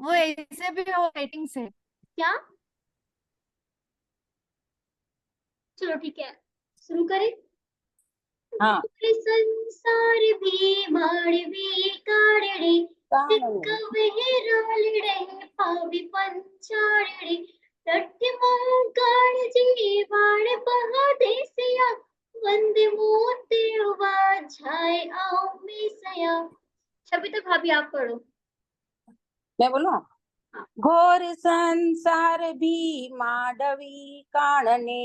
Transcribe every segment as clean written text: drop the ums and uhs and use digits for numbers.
वो ऐसे भी हो राइटिंग से। क्या? चलो ठीक है, शुरू करें। हाँ। संसार भी माड़वी काड़े तिक्क कानने विहरालिडे पावि पंचाड़े रट्ट मंगल जीवाण पहादेसिया वंदे मोते वाझाए आओ मिसया। छवि तो भाभी आप पढ़ो। मैं बोलूं? हाँ। घोर संसार भी माडवी कानने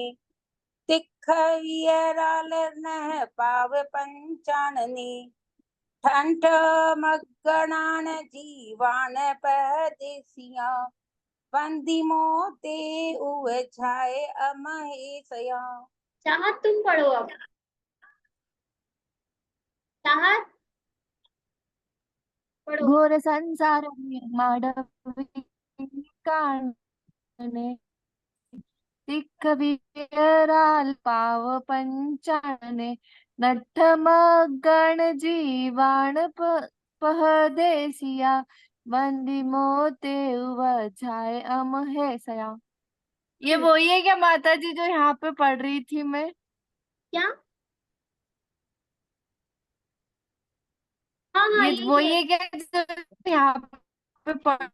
तिख वियराल न पाव पंचानने ठंठ मगनान जीवान परदेसिया बंदी मोते उवझाए अमहेसया। चाहत तुम पढ़ो अब। चाहत पढ़ो। घोर संसार माडवी कानने तिख विराल पाव पंचानने नट्ठ मगण जीवाण पहदेसिया बंदी मोते वछाए अम है सया। ये वही है क्या माता जी जो यहाँ पे पढ़ रही थी मैं? क्या? हाँ हाँ ये यही वही है। है क्या जो यहाँ पे पढ़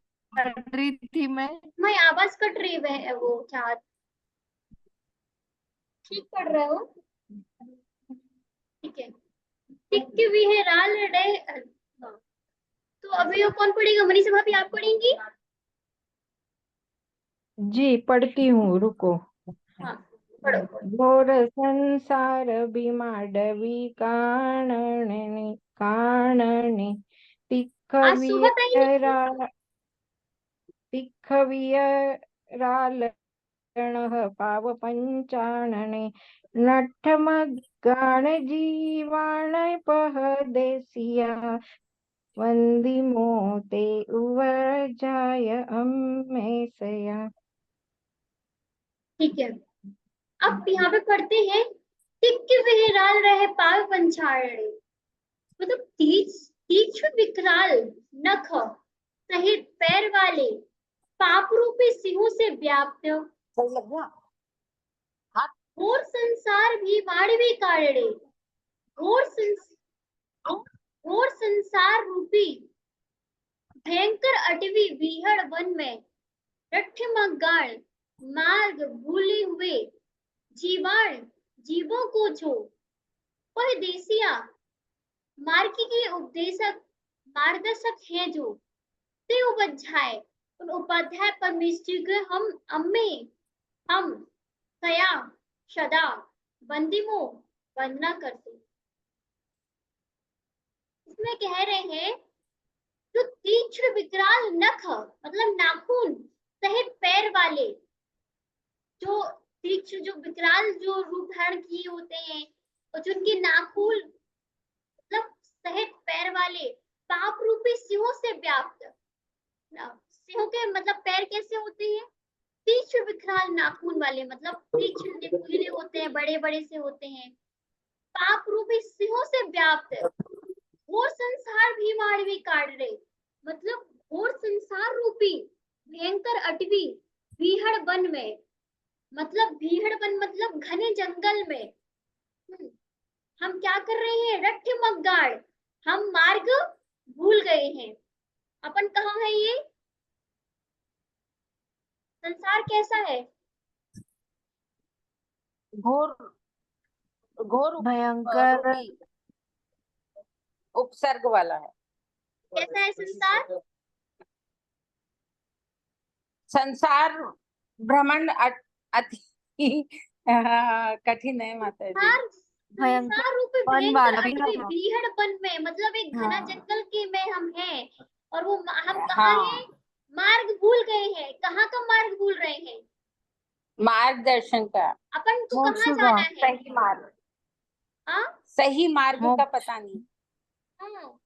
रही थी मैं? मैं आवाज कट रही है वो चाहत। ठीक पढ़ रहे हो? ठीक है। टिक भी है राल डे। हाँ। तो अभी वो कौन पढ़ेगा? मनीषा भाभी आप पढ़ेंगी? जी पढ़ती हूँ, रुको। हाँ पढ़ो पढ़ो। घोर संसार बीमाडवी कानने कानने तिख आज सुबह आई नहीं? वियरा तिख वियराल पाव पंचानने नठ मगाण जीवाण पहदेसिया वंदी मोते उवजाय अम्मेसया। ठीक है। अब यहाँ पे पढ़ते हैं। टिक वह राल रहे पाव पंचाड़े। मतलब तीक्ष्ण विकराल नख सहित पैर वाले पाप रूपी सिंहों से व्याप्त सही लग गया? हाँ। घोर संसार भी वाणवी काड़े। घोर घोर संसार रूपी भयंकर अटवी बीहड़ वन में रट्ठमगाण मार्ग भूले हुए जीवाण जीवों को जो परदेसिया मार्गी के उपदेशक मार्गदर्शक हैं जो ते उपाध्याय उन उपाध्याय परमेश्वर के हम अम्मे हम सया सदा बंदिमो वंदना करते। इसमें कह रहे हैं जो तीक्ष्ण विकराल नख मतलब नाखून सहित पैर वाले जो तीक्ष्ण जो विकराल जो रूप धारण किए होते हैं और जो उनके नाखून मतलब सहित पैर वाले पाप रूपी सिंहों से व्याप्त। सिंहों के मतलब पैर कैसे होते हैं? तीक्ष्ण विकराल नाखून वाले मतलब तीक्ष्ण नुकीले होते हैं, बड़े बड़े से होते हैं। पाप रूपी सिंहों से व्याप्त घोर संसार भी माड़वी काट रहे मतलब घोर संसार रूपी भयंकर अटवी भीहड़ वन में मतलब भीहड़ वन मतलब घने जंगल में हम क्या कर रहे हैं? रट्ठ मग्गाड़ हम मार्ग भूल गए हैं। अपन कहाँ है? ये संसार कैसा है? घोर घोर भयंकर रूपी उपसर्ग वाला है। कैसा है संसार? संसार भ्रमण अति कठिन है माता जी। संसार भयंकर संसार रूपी वन भयंकर वाला भी अटवी है। बीहड़ वन में मतलब एक घना हाँ जंगल के में हम हैं और वो हम कहाँ हैं? हाँ। मार्ग भूल गए हैं। कहाँ का मार्ग भूल रहे हैं? मार्गदर्शन का। अपन को मोक्ष कहाँ का। जाना है? सही मार्ग। हाँ सही मार्ग का मोक्ष। पता नहीं। हाँ।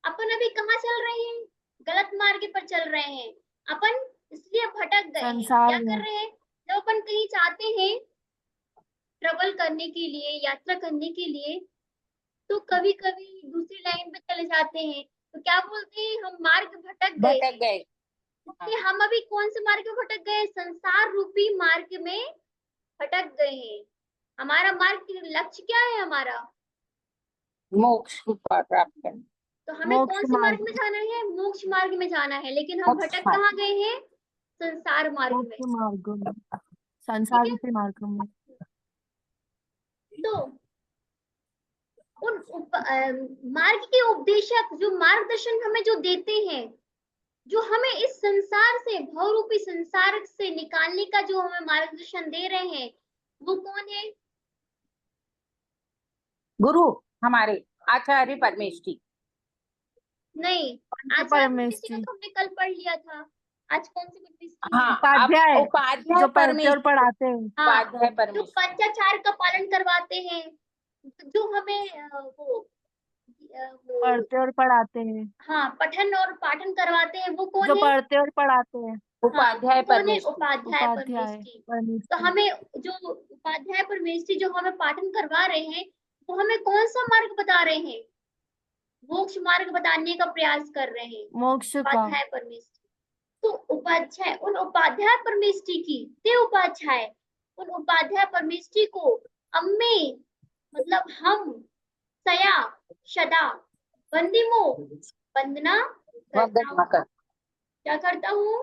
अपन अभी कहाँ चल रहे हैं? गलत मार्ग पर चल रहे हैं। अपन इसलिए भटक गए हैं। संसार क्या में। कर रहे हैं? जब अपन कहीं जाते हैं ट्रेवल करने के लिए, यात्रा करने के लिए, तो कभी कभी दूसरी लाइन पे चले जाते हैं, तो क्या बोलते हैं, हम मार्ग भटक गए। भटक गए। कि हम अभी कौन से मार्ग में भटक गए, संसार रूपी मार्ग में भटक गए हैं। हमारा मार्ग, लक्ष्य क्या है हमारा, मोक्ष को प्राप्त करना। तो हमें मोक्ष कौन से मार्ग मार्ग। में जाना है, मोक्ष मार्ग में जाना है, लेकिन हम मोक्ष भटक मार्ग। कहाँ गए हैं, संसार मार्ग में। मोक्ष मार्ग में, ठीक संसार है, रूपी मार्ग में। तो उन मार्ग के उपदेशक जो मार्गदर्शन हमें जो देते हैं, जो हमें इस संसार से, भवरूपी संसार से निकालने का जो हमें मार्गदर्शन दे रहे हैं, वो कौन है, गुरु हमारे आचार्य परमेष्ठी। नहीं, आचार्य परमेश परमेष्ठी का जी, तो हमने कल पढ़ लिया था। आज कौन सी परमेष्ठी है। हाँ, अब उपाध्याय उपाध्याय जो पढ़ते और परमेष्ठी। पढ़ाते हैं। हाँ, उपाध्याय जो परमेष्ठी। पंचाचार का पालन करवाते हैं, जो हमें वो पढ़ते और पढ़ाते हैं, हाँ, पठन और पाठन करवाते हैं, वो जो कौन है, पढ़ते और पढ़ाते हैं। हाँ, उपाध्याय कौन है, परमेष्ठी। उपाध्याय उपाध्याय परमेष्ठी। परमेश तो जी। हमें जो उपाध्याय परमेष्ठी जो हमें पाठन करवा रहे हैं, वो हमें कौन सा मार्ग बता रहे हैं, मोक्ष मार्ग बताने का प्रयास कर रहे हैं मोक्ष का। उपाध्याय परमेष्ठी। तो उपाध्याय, उन उपाध्याय परमेष्ठी की, ते उपाध्याय, उन उपाध्याय परमेष्ठी को अम्मे, मतलब हम, सया, सदा, वंदिमो, वंदना करता वंदना हूँ। कर। क्या करता हूँ,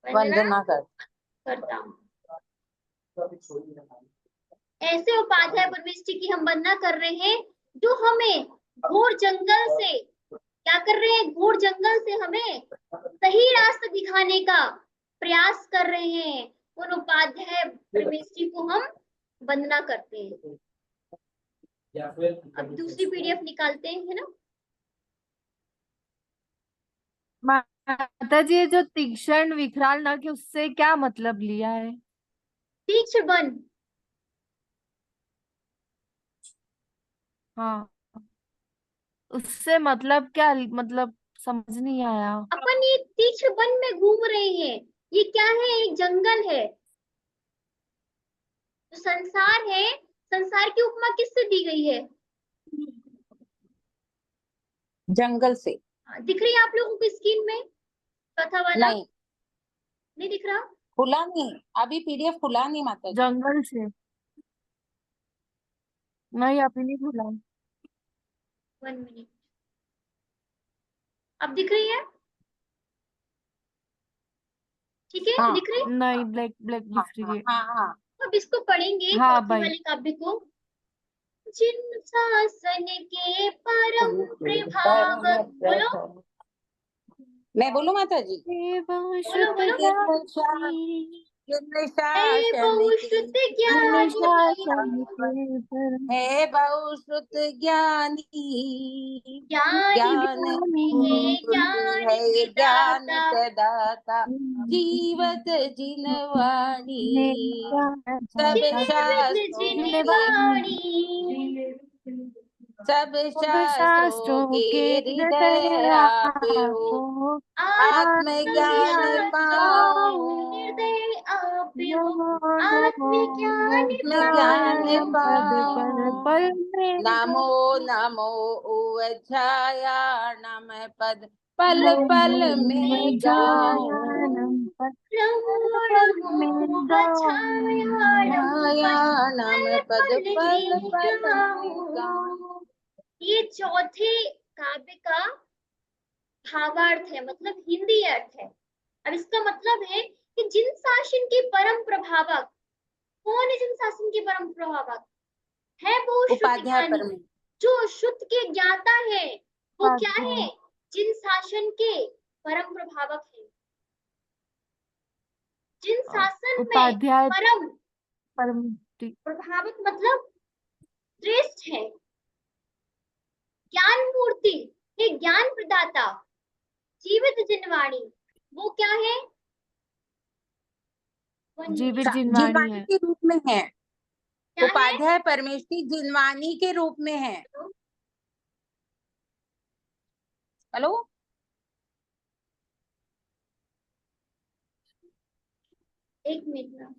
वंदना वंदना कर। करता हूँ। ऐसे उपाध्याय परमेष्ठी की हम वंदना कर रहे हैं, जो हमें घोर जंगल से, क्या कर रहे हैं, घोर जंगल से हमें सही रास्ता दिखाने का प्रयास कर रहे हैं। उन उपाध्याय परमेष्ठी को हम वंदना करते हैं। अब दूसरी पीडीएफ निकालते हैं, है ना। माता जी, ये जो तीक्ष्ण विकराल नख है, उससे क्या मतलब लिया है? तीक्ष्ण बन, हाँ, उससे मतलब क्या, मतलब समझ नहीं आया। अपन ये तीक्ष्ण वन में घूम रहे हैं, ये क्या है, एक जंगल है। जो संसार है, संसार की उपमा किससे दी गई है, जंगल से। दिख रही है आप लोगों को स्क्रीन में, चौथा वाला, नहीं, नहीं दिख रहा। खुला नहीं, अभी पीडीएफ खुला नहीं माता जी। जंगल से नहीं, अभी नहीं खुला। 1 मिनट, अब दिख रही है, ठीक है, हाँ दिख रही। नहीं, ब्लैक ब्लैक हाँ दिख रही हाँ है। हाँ हाँ। अब इसको पढ़ेंगे, हाँ चौथे भाई। वाले काव्य को। जिन शासन के परम प्रभावक, बोलो मैं बोलूं माता जी। बोलो बोलो। हे शासन बहुश्रुत ज्ञानी, है बहुश्रुत ज्ञानी, ज्ञान ज्ञान मूर्ति है, मूर्ति ज्ञान है, ज्ञान प्रदाता, प्रदाता, जीवत जिनवाणी, सब जीवित शास्त्रों के, जिनवाणी, सब सब शास्त्रों शास्त्रों के के हृदय हृदय आप हो, आपो आत्मज्ञान आत्मज्ञान पाऊं, हृदय आप हो, आत्मज्ञान आत्मज्ञान ज्ञान पद पर पाऊं। पल में नमो नमो उवध्याया नम पद पल पल में गाऊं, जायानम पद नमो पल नमो में वत्सायाणं छाया नम पल पद पल पल में पल में गाऊं। गाऊं। ये चौथे काव्य का भावार्थ है, मतलब हिंदी अर्थ है। अब इसका मतलब है कि जिन शासन के परम प्रभावक, कौन है जिन शासन के परम प्रभावक, है वो शुद्ध उपाध्याय ज्ञानी, परमेश। जो शुद्ध के ज्ञाता है, वो क्या उपाध्याय है, जिन शासन के परम प्रभावक है। जिन शासन में उपाध्याय परम परम प्रभावक मतलब श्रेष्ठ है, ज्ञान मूर्ति है, ज्ञान प्रदाता, जीवित जिनवाणी, वो क्या है, 1 जीवित मिनट, जिनवाणी जिनवानी है। के रूप में है। क्या है, उपाध्याय परमेष्ठी जिनवानी के रूप में है। हेलो, 1 मिनट ना।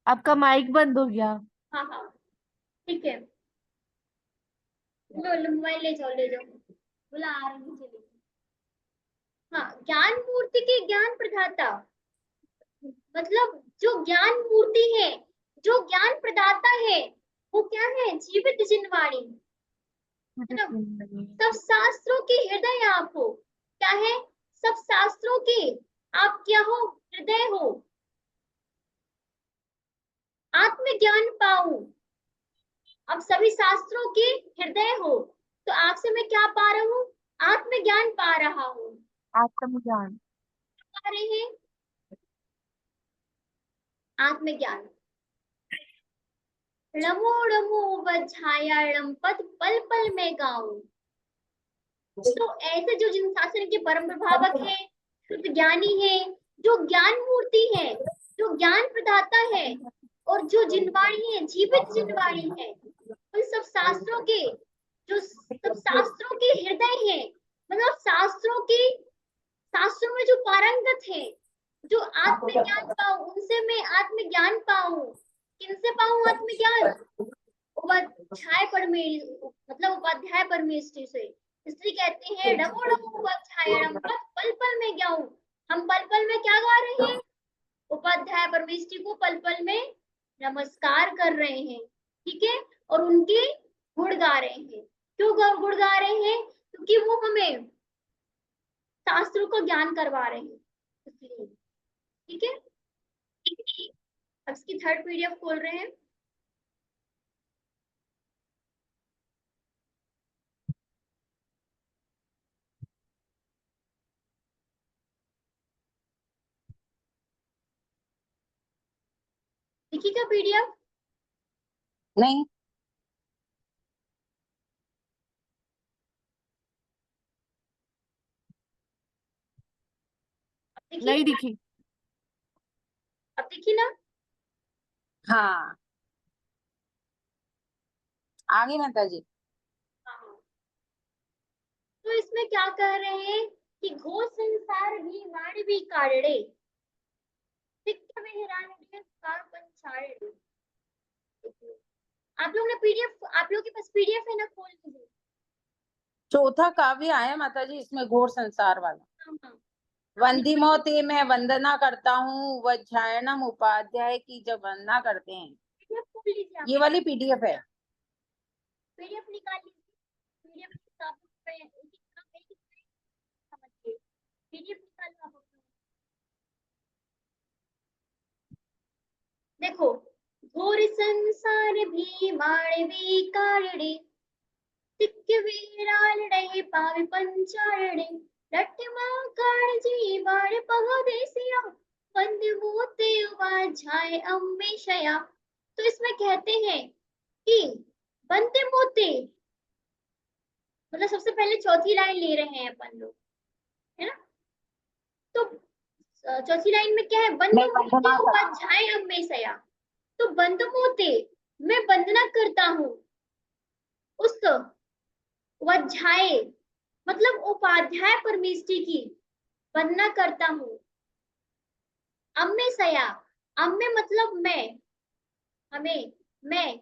आपका माइक बंद हो गया। हाँ हाँ ठीक है, लो मोबाइल ले जाओ, ले जाओ, बोला आ रही हूँ, चली। हाँ, ज्ञान मूर्ति के ज्ञान प्रदाता, मतलब जो ज्ञान मूर्ति है, जो ज्ञान प्रदाता है, वो क्या है? जीवित जिनवाणी, है ना? सब शास्त्रों के हृदय आप हो। क्या है? सब शास्त्रों के आप क्या हो? हृदय हो। आत्मज्ञान पाऊं, अब सभी शास्त्रों के हृदय हो, तो आपसे मैं क्या पा रहा हूँ? आत्मज्ञान पा रहा हूँ। आत्मज्ञान पा रहे हैं आत्मज्ञान। रमो रमो वज्झायाणम पद पल पल में गाऊं। तो ऐसे जो जिन शासन के परम प्रभावक है, शुद्ध ज्ञानी है, जो ज्ञान मूर्ति है, जो ज्ञान प्रदाता है, और जो जिनवाणी है, जीवित जिनवाणी है, उन सब शास्त्रों के, जो सब शास्त्रों के हृदय है, मतलब शास्त्रों में जो पारंगत है, जो आत्मज्ञान पाऊं, उनसे मैं आत्मज्ञान पाऊं। किनसे पाऊं आत्मज्ञान? उपाध्याय मतलब उपाध्याय परमेष्टि से। इसलिए कहते हैं डमो डमो उपाध्यायणम पल पल में गाऊं। हम पल पल में क्या गा रहे हैं? उपाध्याय परमेष्टि को पल पल में नमस्कार कर रहे हैं, ठीक है, और उनके गुण गा रहे हैं। क्यों गुण गा रहे हैं? क्योंकि वो हमें शास्त्रों को ज्ञान करवा रहे हैं, इसलिए। ठीक है, अब इसकी थर्ड पीडीएफ खोल रहे हैं। देखिएगा पीडीएफ। नहीं, नहीं दिखी। अब देखिए ना। हाँ आगे माता जी। हाँ, तो इसमें क्या कह रहे हैं कि घोर संसार भी मानवी कारणें सिक्त विहराने का पंचायत। आप लोग ने पीडीएफ, आप लोग के पास पीडीएफ है ना? खोल लीजिए। चौथा काव्य आया माता जी इसमें, घोर संसार वाला। हाँ हाँ, वंदिमो ते मैं वंदना करता हूँ, वज्झायणम उपाध्याय की जब वंदना करते हैं। पीडीएफ खोल लीजिए आप। ये वाली पीडीएफ है। पीडीएफ निकाल लीजिए। पीडीएफ किताब पे एक एक समझिए। पीडीएफ निकालो आप अपना। देखो, घोर संसार भी मानवी कारणें सिक्के वीरालड़े पावे पंचारणे लट्ठमा काळजी वाळ पगदेसिया वंद मोते वाझाए अम्मेशया। तो इसमें कहते हैं कि वंदे मोते, मतलब सबसे पहले चौथी लाइन ले रहे हैं अपन लोग, है ना? तो चौथी लाइन में क्या है? वंद मैं मोते वंदना कर, वाझाए अम्मेशया। तो वंद मोते, मैं वंदना करता हूँ उस वज्झाए, मतलब उपाध्याय परमेष्टि की वंदना करता हूँ। अम्मे सया, अम्मे मतलब मैं, हमें, मैं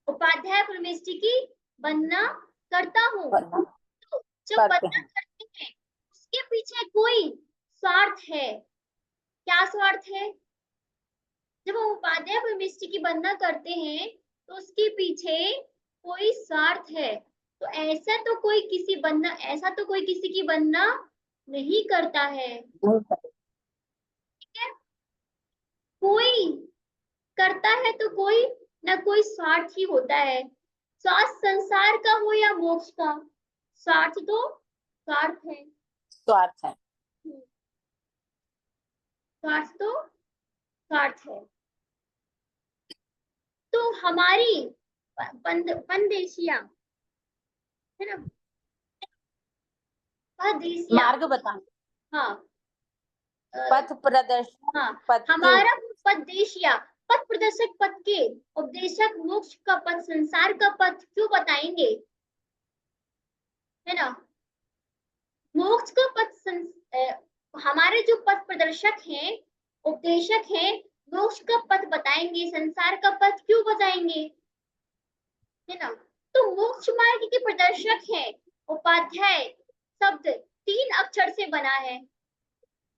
उपाध्याय परमेष्टि की वंदना करता हूँ। वंदना तो जब करते वंदना हैं। करते हैं, उसके पीछे कोई स्वार्थ है। क्या स्वार्थ है? जब हम उपाध्याय परमेष्टि की वंदना करते हैं, तो उसके पीछे कोई स्वार्थ है। तो ऐसा तो कोई किसी की वंदना नहीं करता है। ठीक है? कोई करता है तो कोई ना कोई स्वार्थ ही होता है। स्वार्थ संसार का हो या मोक्ष का, स्वार्थ तो स्वार्थ है। स्वार्थ है। स्वार्थ तो स्वार्थ है। तो हमारी पंदेशिया, है ना? पदेशिया, मार्ग बताना, हाँ, पथ प्रदर्शन, हाँ, पथ के हमारा पदेशिया, पथ प्रदर्शक, पथ के उपदेशक, मोक्ष का पथ, संसार का पथ क्यों बताएंगे, है ना? मोक्ष का हमारे जो पथ प्रदर्शक हैं, उपदेशक हैं, मोक्ष का पथ बताएंगे, संसार का पथ क्यों बताएंगे, है ना। तो मोक्ष मार्ग के प्रदर्शक है उपाध्याय शब्द 3 अक्षर से बना है।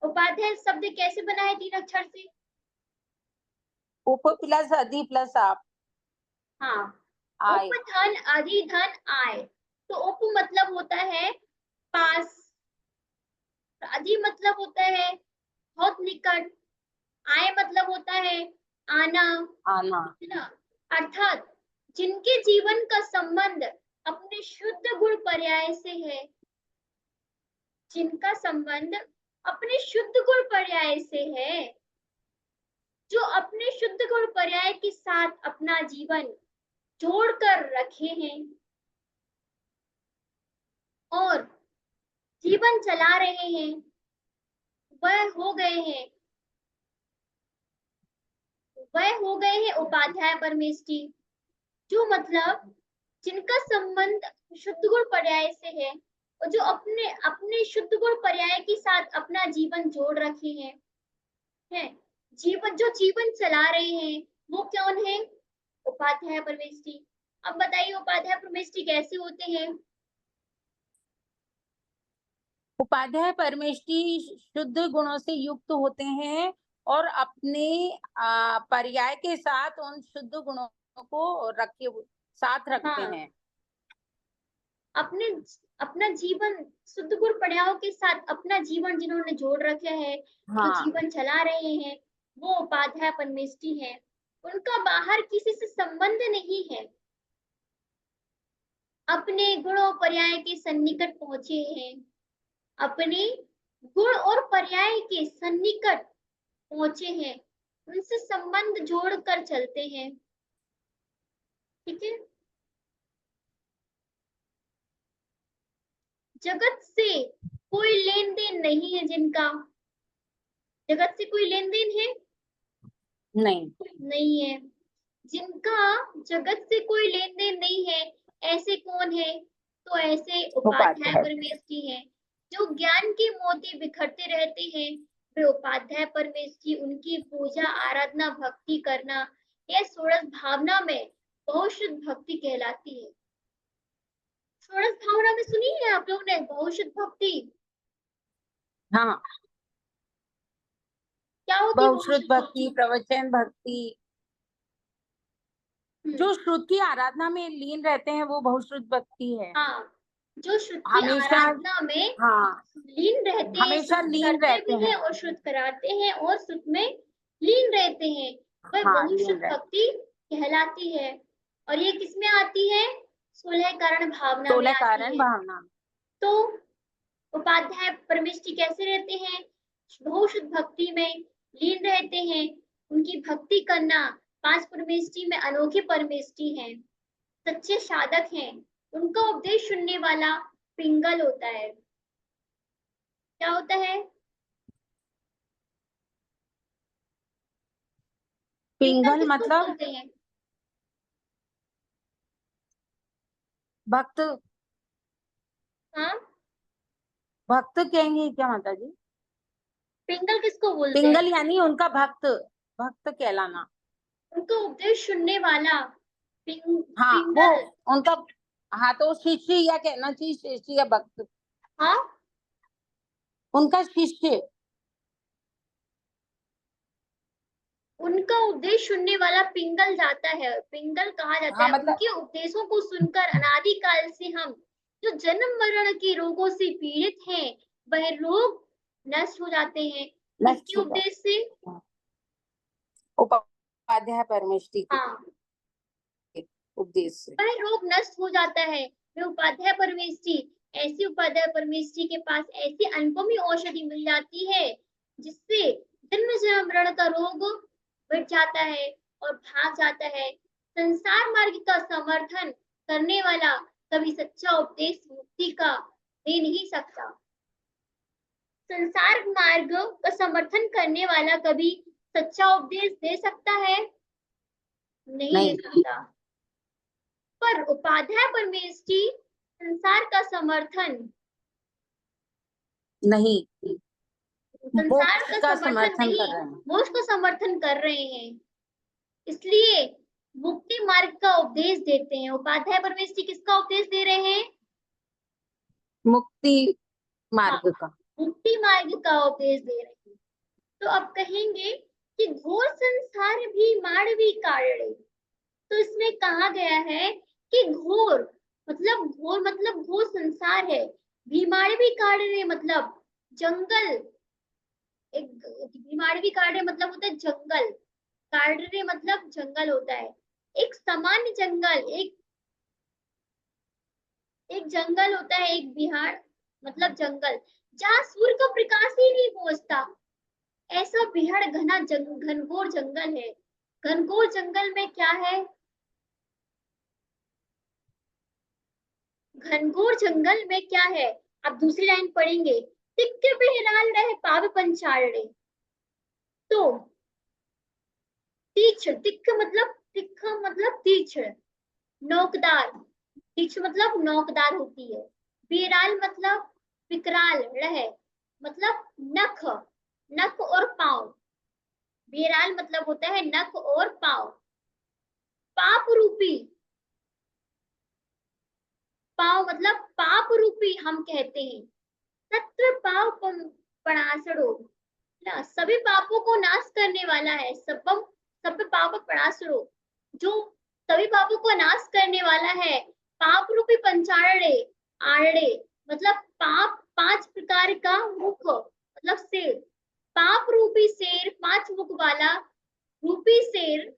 उपाध्याय शब्द कैसे बना है 3 अक्षर से? उप प्लस अधि प्लस आप हाँ, आए। उपधन अधिधन आय। तो उप मतलब होता है पास, अधि मतलब होता है बहुत निकट, आय मतलब होता है आना, आना। है ना। अर्थात जिनके जीवन का संबंध अपने शुद्ध गुण पर्याय से है, जिनका संबंध अपने शुद्ध गुण पर्याय से है, जो अपने शुद्ध गुण पर्याय के साथ अपना जीवन जोड़कर रखे हैं और जीवन चला रहे हैं, वह हो गए हैं उपाध्याय परमेष्टि। जो मतलब जिनका संबंध शुद्ध गुण पर्याय से है और जो अपने अपने शुद्ध गुण पर्याय के साथ अपना जीवन जोड़ रखे हैं, जो जीवन चला रहे हैं, वो कौन है? उपाध्याय परमेष्टि। अब बताइए उपाध्याय परमेष्टि कैसे होते हैं? उपाध्याय परमेष्टि शुद्ध गुणों से युक्त होते हैं और अपने पर्याय के साथ उन शुद्ध गुणों को साथ रखते हाँ, हैं। अपना जीवन शुद्ध गुण पर्यायों के साथ अपना जीवन जिन्होंने जोड़ रखा है, जो हाँ। जीवन चला रहे हैं, वो उपाध्याय परमेष्टि है। उनका बाहर किसी से संबंध नहीं है, अपने गुणों पर्याय के सन्निकट पहुंचे हैं, अपने गुण और पर्याय के सन्निकट पहुंचे हैं, उनसे संबंध जोड़कर चलते हैं। ठीक है। जगत से कोई लेन देन नहीं है जिनका। जगत से कोई लेन देन है? नहीं है। जिनका जगत से कोई लेन देन नहीं है, ऐसे कौन है? तो ऐसे उपाध्याय परमेष्टि है। जो ज्ञान के मोती बिखरते रहते हैं, वे उपाध्याय परमेष्टि। उनकी पूजा आराधना भक्ति करना, यह षोडश भावना में बहुशुद्ध भक्ति कहलाती है। षोडश भावना में सुनी है आप लोग ने बहुशुद्ध भक्ति? हाँ, क्या होती है बहुश्रुत भक्ति, प्रवचन भक्ति, जो श्रुति आराधना में लीन रहते हैं वो बहुश्रुत भक्ति है। हाँ, जो श्रुति हमेशा, आराधना में हाँ, लीन रहते हैं, हमेशा श्रुत लीन करते रहते भी हैं हैं। और श्रुत कराते हैं और श्रुत में लीन रहते हैं, वह हाँ, बहुश्रुत लीन रहते। भक्ति कहलाती है। और ये किसमें आती है? 16 कारण भावना में 16 आती कारण है। भावना। तो उपाध्याय परमेष्टि कैसे रहते हैं? बहुशुद्ध भक्ति में लीन रहते हैं। उनकी भक्ति करना 5 परमेष्टि में अनोखी परमेष्टि है, सच्चे साधक हैं। उनका उपदेश सुनने वाला पिंगल होता है। क्या होता है? पिंगल पिंगल किसको मतलब बोलते हैं? भक्त। हाँ, भक्त कहेंगे क्या माता जी? पिंगल किसको बोलते हैं? पिंगल यानी उनका भक्त, भक्त कहलाना। उनका उपदेश सुनने वाला हाँ, वो पिंगल। उनका, हाँ, तो शिष्य या कहना चाहिए, शिष्य या भक्त। हाँ, उनका शिष्य। उनका उपदेश सुनने वाला पिंगल जाता है, पिंगल कहा जाता हाँ, है। मतलब उनके उपदेशों को सुनकर अनादिकाल से हम जो जन्म मरण के रोगों से पीड़ित हैं, वह रोग नष्ट हो जाते हैं। किसके उपदेश से? उपाध्याय परमेष्टि के हाँ, उपदेश से वह रोग नष्ट हो जाता है। वे उपाध्याय परमेष्टि, ऐसी उपाध्याय परमेष्टि के पास ऐसी अनुपमी औषधि मिल जाती है जिससे जन्म जन्म मरण का रोग मिट जाता है और भाग जाता है। संसार मार्ग का समर्थन करने वाला कभी सच्चा उपदेश मुक्ति का दे नहीं सकता। संसार मार्ग का समर्थन करने वाला कभी सच्चा उपदेश दे सकता है? नहीं दे सकता। पर उपाध्याय परमेष्टि संसार का समर्थन नहीं, संसार मोक्ष का का समर्थन समर्थन नहीं, कर रहे हैं। मोक्ष को समर्थन कर रहे हैं, इसलिए मुक्ति मार्ग का उपदेश देते हैं। उपाध्याय परमेश जी किसका उपदेश दे रहे हैं? मुक्ति हाँ, मार्ग का। मुक्ति मार्ग का उपदेश दे रहे हैं। तो अब कहेंगे कि घोर संसार भी मानवी काढ़े। तो इसमें कहा गया है कि घोर मतलब घोर संसार है, भीमाणवी काढ़े मतलब जंगल, एक भीमाणवी काढ़े मतलब होता है जंगल, काढ़े मतलब जंगल होता है, एक सामान्य जंगल, एक जंगल होता है, एक बिहार मतलब जंगल जहाँ सूर्य का प्रकाश ही नहीं पहुंचता, ऐसा बेहद घनघोर जंगल है। घनघोर जंगल में क्या है? घनघोर जंगल में क्या है? अब दूसरी लाइन पढ़ेंगे, तिक्क बिहराल रहे पाव पंचारणे। तो तीक्ष्ण, तिक्खा मतलब तीक्ष्ण, नोकदार, तीक्ष्ण मतलब नोकदार होती है। बिहराल मतलब विकराल, रहे मतलब नख, नख और पांव। बिहराल मतलब होता है नख और पांव। पाप रूपी, पाव मतलब पाप रूपी हम कहते हैं। सत्र पाव पणासड़ो, ना सभी पापों को नाश करने वाला है। सबम सब पाप पणासड़ो, जो सभी पापों को नाश करने वाला है। पाप रूपी पंचारणे, आरणे मतलब पाप, 5 प्रकार का मुख मतलब शेर, पाप रूपी शेर, 5 मुख वाला रूपी शेर,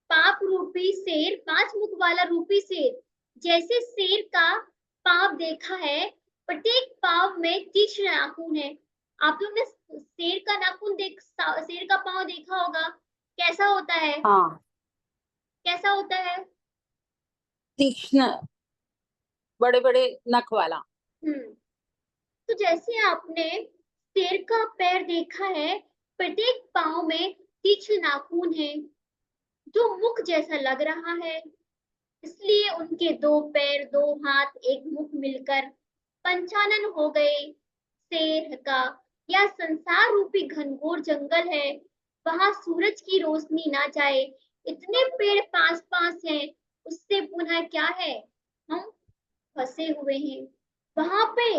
पाप रूपी शेर, 5 मुख वाला रूपी शेर। जैसे शेर का पांव देखा है, प्रत्येक पांव में तीक्ष्ण नाखून है। आप लोग ने शेर का नाखून शेर का पांव देखा होगा, कैसा होता है? हाँ, कैसा होता है? तीक्ष्ण, बड़े बड़े नख वाला। तो जैसे आपने शेर का पैर देखा है, प्रत्येक पांव में तीक्ष्ण नाखून है जो मुख जैसा लग रहा है, इसलिए उनके 2 पैर, 2 हाथ, 1 मुख मिलकर पंचानन हो गए। शेर का यह संसार रूपी घनघोर जंगल है, वहां सूरज की रोशनी ना जाए, इतने पेड़ पास पास हैं, उससे पुनः क्या है, हम फंसे हुए हैं। वहां पे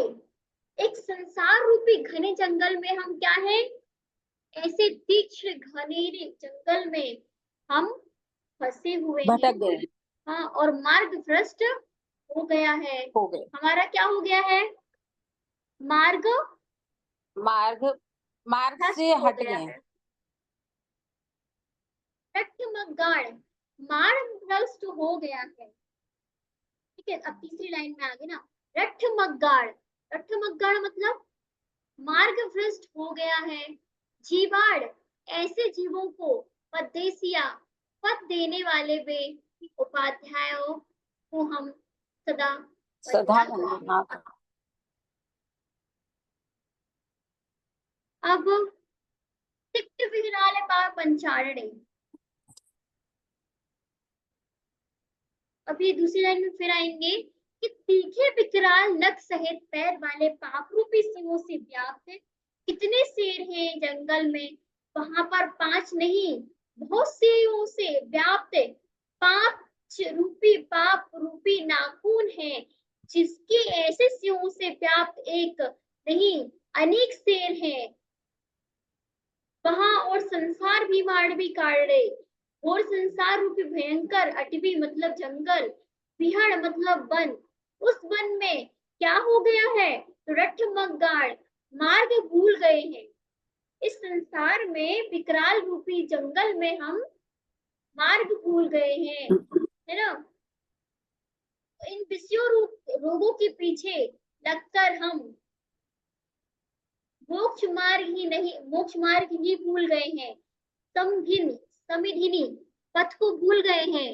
एक संसार रूपी घने जंगल में हम क्या है, ऐसे तीक्ष्ण घनेरे जंगल में हम फंसे हुए हैं। भटक गए, हाँ, और मार्ग भ्रष्ट हो गया है। हो गए। हमारा क्या हो गया है? मार्ग मार्ग, मार्ग भ्रष्ट से हो हट गया गए। है। रट्टमगाण, मार्ग भ्रष्ट हो गया है। ठीक है, अब तीसरी लाइन में आगे ना, रट्टमगाण, रट्टमगाण मतलब मार्ग भ्रष्ट हो गया है। जीवाड़, ऐसे जीवों को पदेसिया, पद देने वाले वे उपाध्यायों को हम सदा सदा वंदना हाँ। करें। अब तिक्त विहराल पाव पंचारणे, अभी दूसरी लाइन में फिर आएंगे कि तीखे विकराल नख सहित पैर वाले पाप रूपी सिंहों से व्याप्त है। कितने शेर हैं जंगल में, वहां पर 5 नहीं, बहुत सिंहों से व्याप्त है। पाप रूपी नाखून है, जिसके ऐसे सिंहों से व्याप्त एक नहीं अनेक शेर हैं वहां, और संसार भी मानवी काढ़े, और संसार रूपी भयंकर अटवी मतलब जंगल, विहड़ मतलब वन, उस वन में क्या हो गया है, रट्ठ मग्गाड़, मार्ग भूल गए हैं। इस संसार में विकराल रूपी जंगल में हम मार्ग भूल गए हैं, है ना। इन विषयों रोगों के पीछे लगकर हम मोक्ष मार्ग ही भूल गए हैं। समिधिनी पथ को भूल गए हैं,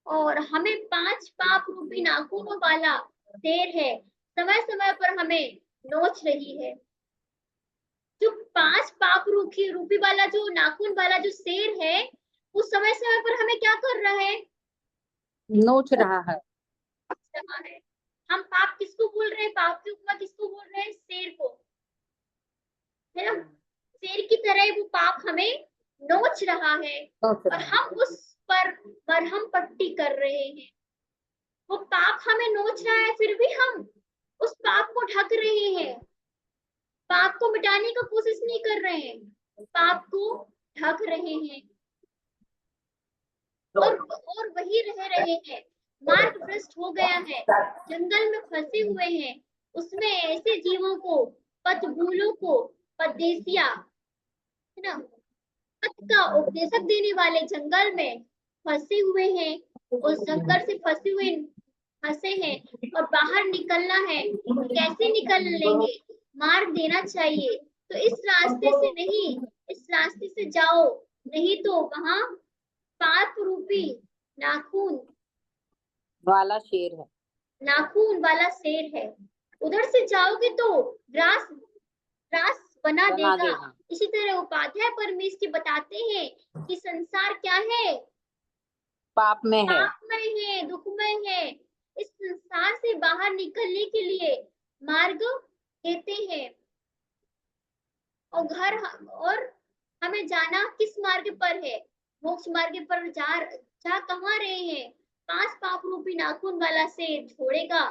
और हमें 5 पाप रूपी नाखूनों वाला शेर है, समय समय पर हमें नोच रही है। जो 5 पाप रूपी वाला जो नाखून वाला जो शेर है, वो समय समय पर हमें क्या कर रहा है, नोच रहा है। रहा है। हम पाप किसको बोल रहे हैं? पाप की उपमा किसको बोल रहे हैं? शेर को, है ना? शेर की तरह वो पाप हमें नोच रहा है और हम उस पर मरहम पट्टी कर रहे हैं। वो पाप हमें नोच रहा है, फिर भी हम उस पाप को ढक रहे हैं, पाप को मिटाने का कोशिश नहीं कर रहे हैं, पाप को ढक रहे हैं और वही रह रहे हैं। मार्ग भ्रष्ट हो गया है, जंगल में फंसे हुए हैं, उसमें ऐसे जीवों को, पथभूलों को, परदेसिया, है ना, पथ का उपदेशक देने वाले जंगल में फंसे हुए हैं, उस जंगल से फंसे हैं और बाहर निकलना है। कैसे निकल लेंगे? मार्ग देना चाहिए। तो इस रास्ते से नहीं, इस रास्ते से जाओ, नहीं तो वहां पाप रूपी नाखून वाला शेर है, नाखून वाला शेर है। उधर से जाओगे तो ग्रास ग्रास बना देगा। इसी तरह उपाध्याय परमेश्वर बताते हैं कि संसार क्या है? पाप में है, पापमय है, दुखमय है। इस संसार से बाहर निकलने के लिए मार्ग देते हैं और हमें जाना किस मार्ग पर है? मोक्ष मार्ग पर जा कहाँ रहे हैं? पांच पाप रूपी नाखून वाला शेर छोड़ेगा,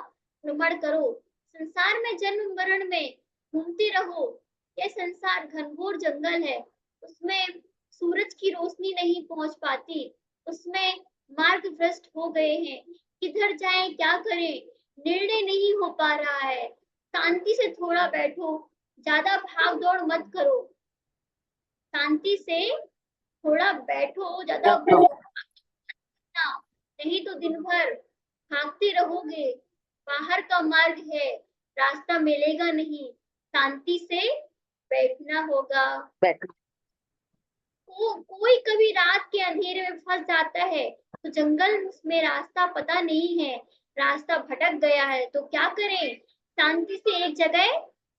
भ्रमण करो, संसार में जन्म मरण में घूमते रहो। यह संसार घनघोर जंगल है, उसमें सूरज की रोशनी नहीं पहुंच पाती, उसमें मार्ग भ्रष्ट हो गए हैं, किधर जाएं क्या करें निर्णय नहीं हो पा रहा है। शांति से थोड़ा बैठो, ज्यादा भाग दौड़ मत करो, शांति से थोड़ा बैठो, ज्यादा नहीं तो दिन भर भागते रहोगे, बाहर का मार्ग है, रास्ता मिलेगा नहीं, शांति से बैठना होगा। कोई कभी रात के अंधेरे में फंस जाता है तो जंगल में रास्ता पता नहीं है, रास्ता भटक गया है, तो क्या करें? शांति से एक जगह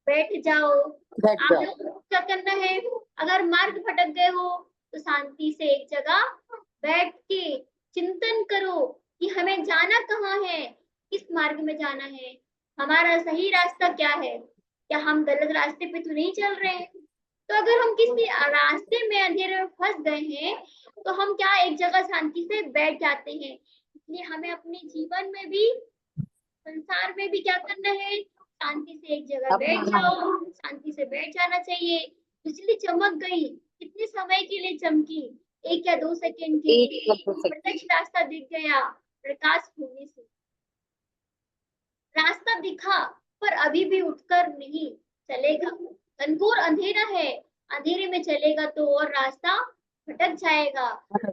बैठ जाओ। आप लोग को क्या करना है? अगर मार्ग भटक गए हो तो शांति से एक जगह बैठ के चिंतन करो कि हमें जाना कहाँ है, किस मार्ग में जाना है, हमारा सही रास्ता क्या है, क्या हम गलत रास्ते पे तो नहीं चल रहे हैं? तो अगर हम किसी रास्ते में अंधेरे में फंस गए हैं तो हम क्या एक जगह शांति से बैठ जाते हैं। इसलिए हमें अपने जीवन में भी, संसार में भी क्या करना है? शांति से एक जगह बैठ जाओ, शांति से बैठ जाना चाहिए। बिजली चमक गई, कितने समय के लिए चमकी? 1 या 2 सेकंड के लिए। प्रत्यक्ष रास्ता दिख गया प्रकाश होने से, रास्ता दिखा पर अभी भी उठकर नहीं चलेगा, घनघोर अंधेरा है, अंधेरे में चलेगा तो और रास्ता भटक जाएगा।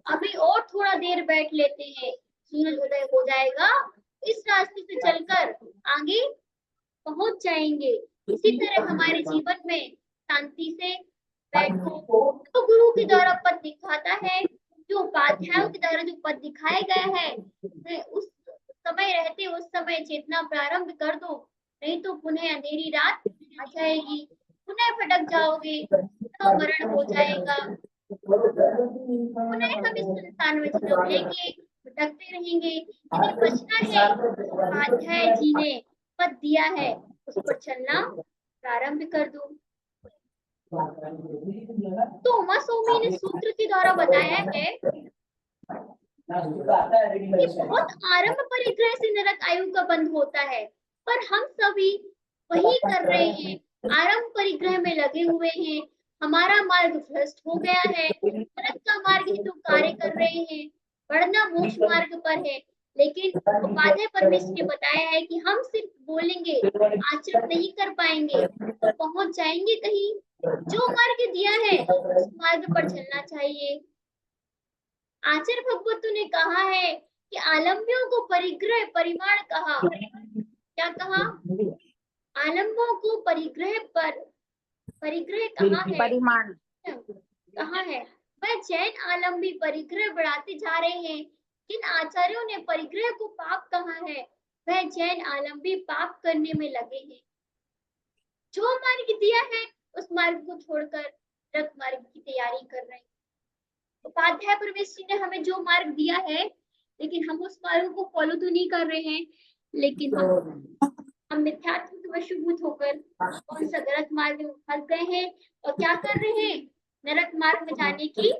अभी और थोड़ा देर बैठ लेते हैं, सूरज उदय हो जाएगा, इस रास्ते से चलकर आगे पहुंच जाएंगे। इसी तरह हमारे जीवन में शांति से बैठो। तो गुरु के द्वारा पद दिखाता है, जो उपाध्यायों के द्वारा जो पद दिखाया गया है, उस समय रहते उस समय चेतना प्रारंभ कर दो, नहीं तो पुनः अंधेरी रात आ जाएगी, पुनः भटक जाओगे, तो मरण हो जाएगा, पुनः हम इस संसार में जन्म लेंगे, भटकते रहेंगे। इन्हें बचना है, उपाध्याय जी ने पद दिया है, उस पर चलना प्रारंभ कर दो। तो उमा स्वामी ने सूत्र के द्वारा बताया है कि बहुत आरंभ परिग्रह से नरक आयु का बंध होता है, पर हम सभी वही कर रहे हैं, आरंभ परिग्रह में लगे हुए हैं, हमारा मार्ग भ्रष्ट हो गया है, नरक का मार्ग ही तो कार्य कर रहे हैं, बढ़ना मोक्ष मार्ग पर है। लेकिन उपाध्याय परमेश्वर ने बताया है कि हम सिर्फ बोलेंगे, आचरण नहीं कर पाएंगे तो पहुंच जाएंगे कहीं। जो मार्ग दिया है उस मार्ग पर चलना चाहिए। आचार्य भगवतों ने कहा है कि आलम्बियों को परिग्रह परिमाण कहा। क्या कहा? आलम्बों को परिग्रह कहा है, परिमाण कहा है। वह जैन आलम्बी परिग्रह बढ़ाते जा रहे हैं। जिन आचार्यों ने परिग्रह को पाप कहा है, वह जैन आलम्बी पाप करने में लगे हैं। जो मार्ग दिया है उस मार्ग को छोड़कर नरक मार्ग की तैयारी कर रहे हैं। उपाध्याय परमेश्वर ने हमें जो मार्ग दिया है, लेकिन हम उस मार्ग को फॉलो तो नहीं कर रहे हैं, लेकिन हम मिथ्यात्व वशीभूत होकर कौन सा गलत मार्ग में फंस गए हैं और क्या कर रहे हैं, नरक मार्ग में जाने की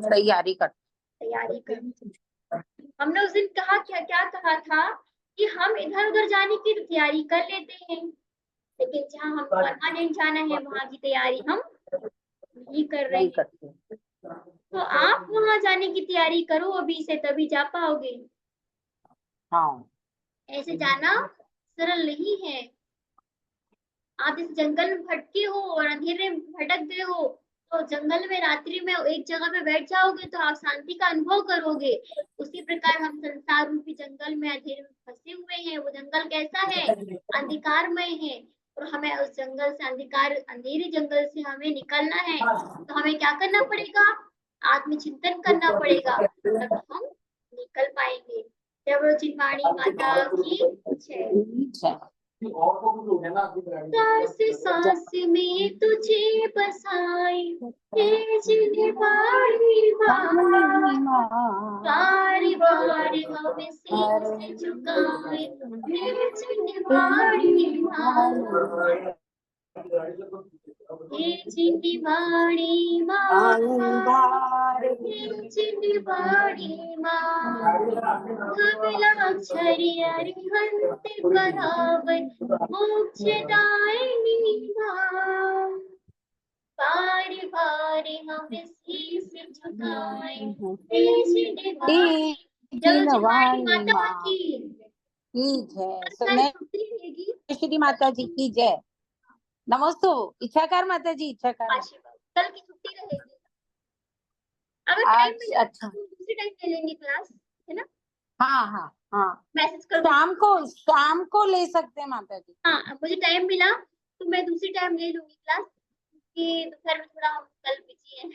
तैयारी कर। तैयारी कर। हमने उस दिन कहा क्या क्या कहा था कि हम इधर उधर जाने की तैयारी कर लेते हैं, लेकिन जहाँ हम परमानेंट जाना है वहाँ की तैयारी हम नहीं कर रहे नहीं हैं। करते। तो आप वहाँ जाने की तैयारी करो अभी से, तभी जा पाओगे। हाँ, ऐसे जाना सरल नहीं है। आप इस जंगल में भटके हो और अंधेरे में भटक गए हो, तो जंगल में रात्रि में एक जगह पे बैठ जाओगे तो आप शांति का अनुभव करोगे। उसी प्रकार हम संसार रूपी जंगल में अंधेरे में फंसे हुए हैं। वो जंगल कैसा है, अंधकारमय है, और हमें उस जंगल से, अंधेरे जंगल से हमें निकलना है। तो हमें क्या करना पड़ेगा, आत्मचिंतन करना पड़ेगा, तब हम निकल पाएंगे। जय चिन्वाणी माता की जय। ठीक है। सांस सांस में तुझे बसाए, तेज निभाई माँ, बारी बारी हमें शीश झुकाए, तेज निभाई माँ, तेज निभाई माँ, तेज निभाई माँ, धवलाक्षरी अरिहंत बराबर, मोक्षदायिनी माँ, बारी बारी हमें शीश झुकाए, तेज निभाई। जय चिन्वाणी माता की ठीक है। कल सुने छुट्टी रहेगी। श्री माता जी की जय। नमस्ते। इच्छाकार माता जी, इच्छाकार। आशीर्वाद, कल की छुट्टी रहेगी। अगर टाइम आज मिला तो अच्छा। हम दूसरी टाइम ले लेंगे क्लास, है ना। हाँ हाँ हाँ, मैसेज कर दूंगी। शाम को ले सकते हैं माता जी। हाँ, अब मुझे टाइम मिला तो मैं दूसरी टाइम ले लूंगी क्लास, कि दोपहर में थोड़ा हम कल बिजी हैं।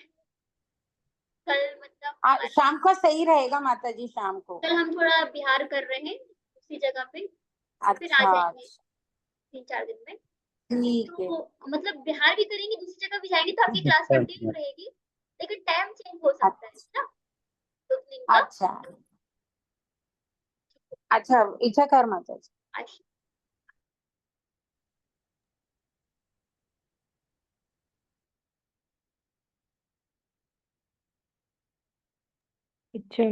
कल मतलब शाम को सही रहेगा माता जी, शाम को। कल हम थोड़ा बिहार कर रहे हैं उसी जगह पे, फिर आ अच्छा जाएंगे अच्छा, 3-4 दिन में। ठीक है। तो मतलब बिहार भी करेंगे, दूसरी जगह भी जाएंगे, तो आपकी क्लास कंटिन्यू रहेगी, लेकिन टाइम चेंज हो सकता है ना, 2 दिन का। अच्छा अच्छा, इच्छाकार माता जी। आशीर्वाद। अच्छा